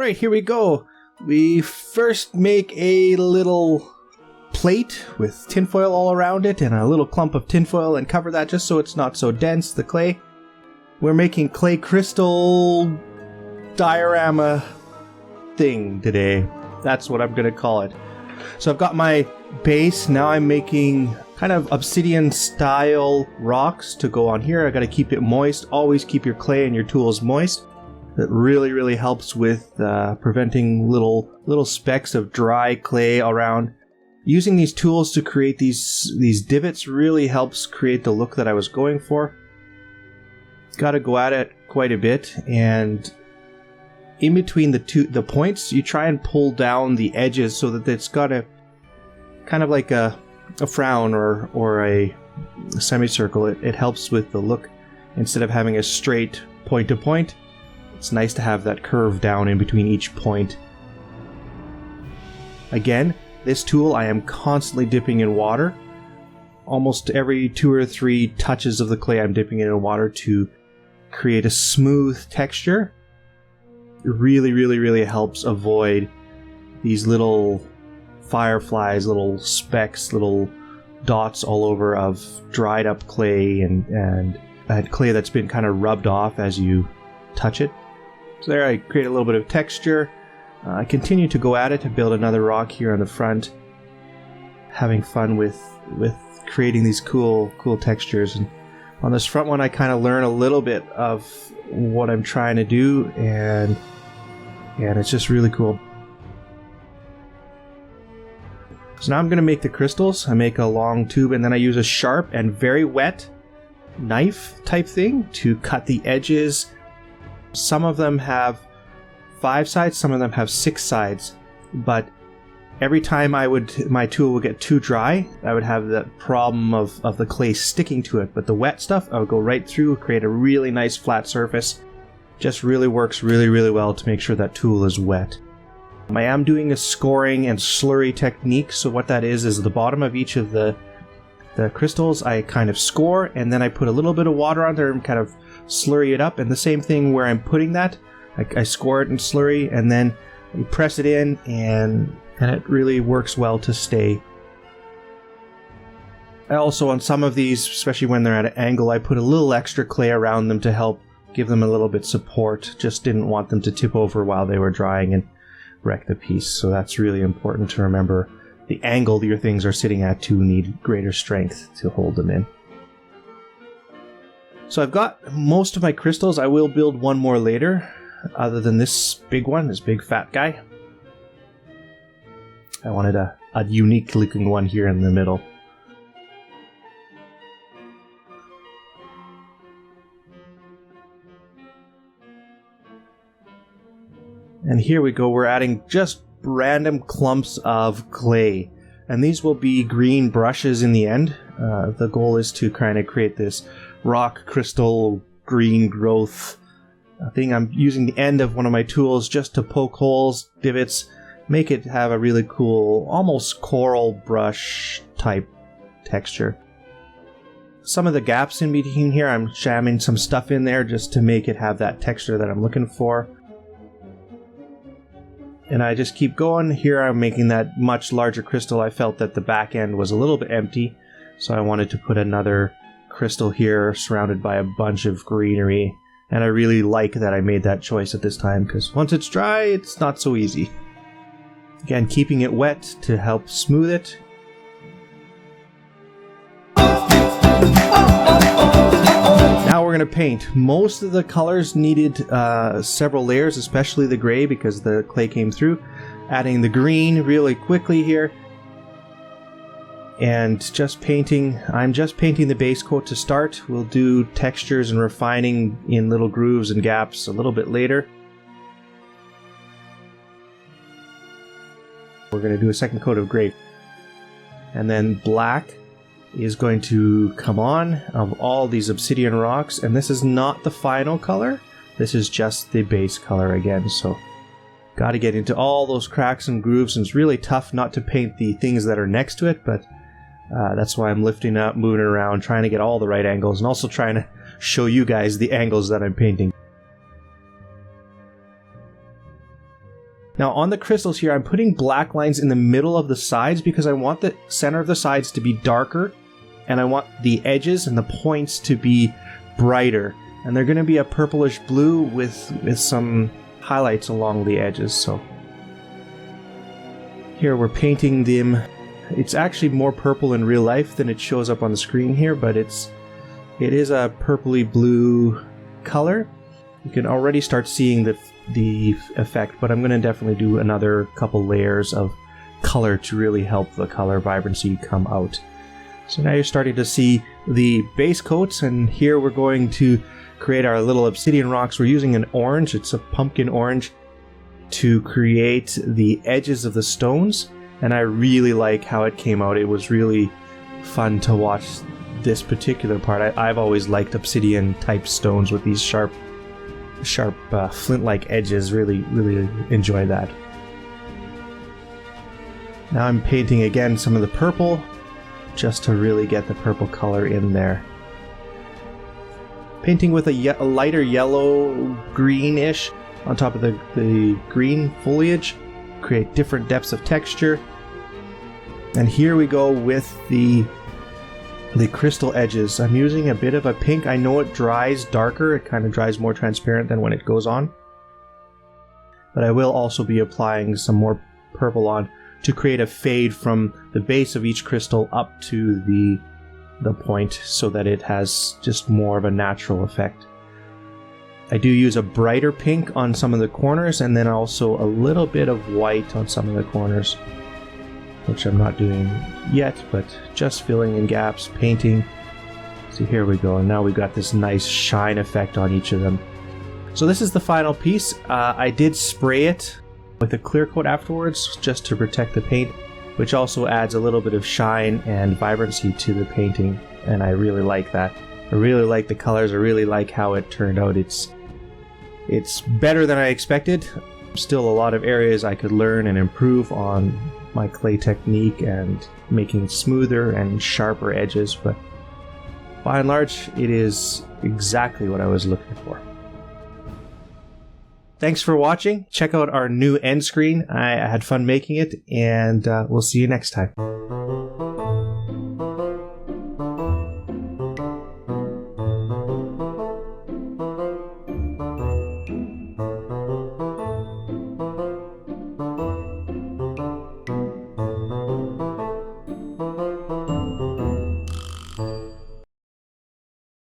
Alright, here we go. We first make a little plate with tinfoil all around it and a little clump of tinfoil and cover that just so it's not so dense, the clay. We're making clay crystal diorama thing today. That's what I'm going to call it. So I've got my base. Now I'm making kind of obsidian style rocks to go on here. I got to keep it moist. Always keep your clay and your tools moist. It really helps with preventing little specks of dry clay around. Using these tools to create these divots really helps create the look that I was going for. Got to go at it quite a bit, and in between the points, you try and pull down the edges so that it's got a kind of like a frown or a semicircle. It helps with the look instead of having a straight point to point. It's nice to have that curve down in between each point. Again, this tool I am constantly dipping in water. Almost every 2 or 3 touches of the clay I'm dipping it in water to create a smooth texture. It really helps avoid these little fireflies, little specks, little dots all over of dried up clay and clay that's been kind of rubbed off as you touch it. So there I create a little bit of texture. I continue to go at it to build another rock here on the front. Having fun with creating these cool textures. And on this front one I kind of learn a little bit of what I'm trying to do, and it's just really cool. So now I'm going to make the crystals. I make a long tube and then I use a sharp and very wet knife type thing to cut the edges. Some of them have 5 sides, some of them have 6 sides, but every time my tool would get too dry, I would have the problem of the clay sticking to it. But the wet stuff, I would go right through, create a really nice flat surface. Just really works really well to make sure that tool is wet. I am doing a scoring and slurry technique, so what that is the bottom of each of the crystals I kind of score, and then I put a little bit of water on there and kind of slurry it up. And the same thing where I'm putting that, I score it in slurry and then you press it in, and it really works well to stay. I also, on some of these, especially when they're at an angle, I put a little extra clay around them to help give them a little bit support. Just didn't want them to tip over while they were drying and wreck the piece. So that's really important to remember. The angle your things are sitting at to need greater strength to hold them in. So I've got most of my crystals. I will build one more later, other than this big one, this big fat guy. I wanted a unique looking one here in the middle. And here we go, we're adding just random clumps of clay. And these will be green brushes in the end. The goal is to kind of create this rock crystal green growth thing. I'm using the end of one of my tools just to poke holes, divots, make it have a really cool, almost coral brush type texture. Some of the gaps in between here, I'm jamming some stuff in there just to make it have that texture that I'm looking for. And I just keep going. Here I'm making that much larger crystal. I felt that the back end was a little bit empty, so I wanted to put another crystal here surrounded by a bunch of greenery. And I really like that I made that choice at this time, because once it's dry, it's not so easy. Again, keeping it wet to help smooth it. Now we're going to paint. Most of the colors needed several layers, especially the gray because the clay came through. Adding the green really quickly here. And just painting. I'm just painting the base coat to start. We'll do textures and refining in little grooves and gaps a little bit later. We're going to do a second coat of gray. And then black is going to come on of all these obsidian rocks, and this is not the final color, this is just the base color again. So got to get into all those cracks and grooves, and it's really tough not to paint the things that are next to it, but that's why I'm lifting up, moving around, trying to get all the right angles, and also trying to show you guys the angles that I'm painting. Now on the crystals here, I'm putting black lines in the middle of the sides because I want the center of the sides to be darker, and I want the edges and the points to be brighter. And they're going to be a purplish blue with some highlights along the edges. So here we're painting them. It's actually more purple in real life than it shows up on the screen here, but it is a purpley blue color. You can already start seeing the effect, but I'm going to definitely do another couple layers of color to really help the color vibrancy come out. So now you're starting to see the base coats, and here we're going to create our little obsidian rocks. We're using an orange, it's a pumpkin orange, to create the edges of the stones, and I really like how it came out. It was really fun to watch this particular part. I've always liked obsidian type stones with these sharp flint-like edges. Really enjoy that. Now I'm painting again some of the purple, just to really get the purple color in there. Painting with a lighter yellow greenish on top of the green foliage, create different depths of texture. And here we go with the crystal edges. I'm using a bit of a pink. I know it dries darker, it kind of dries more transparent than when it goes on. But I will also be applying some more purple on to create a fade from the base of each crystal up to the point, so that it has just more of a natural effect. I do use a brighter pink on some of the corners, and then also a little bit of white on some of the corners, which I'm not doing yet, but just filling in gaps, painting. So here we go, and now we got this nice shine effect on each of them. So this is the final piece. I did spray it with a clear coat afterwards, just to protect the paint, which also adds a little bit of shine and vibrancy to the painting, and I really like that. I really like the colors, I really like how it turned out. It's better than I expected. Still a lot of areas I could learn and improve on my clay technique and making smoother and sharper edges, but by and large it is exactly what I was looking for. Thanks for watching. Check out our new end screen. I had fun making it, and we'll see you next time.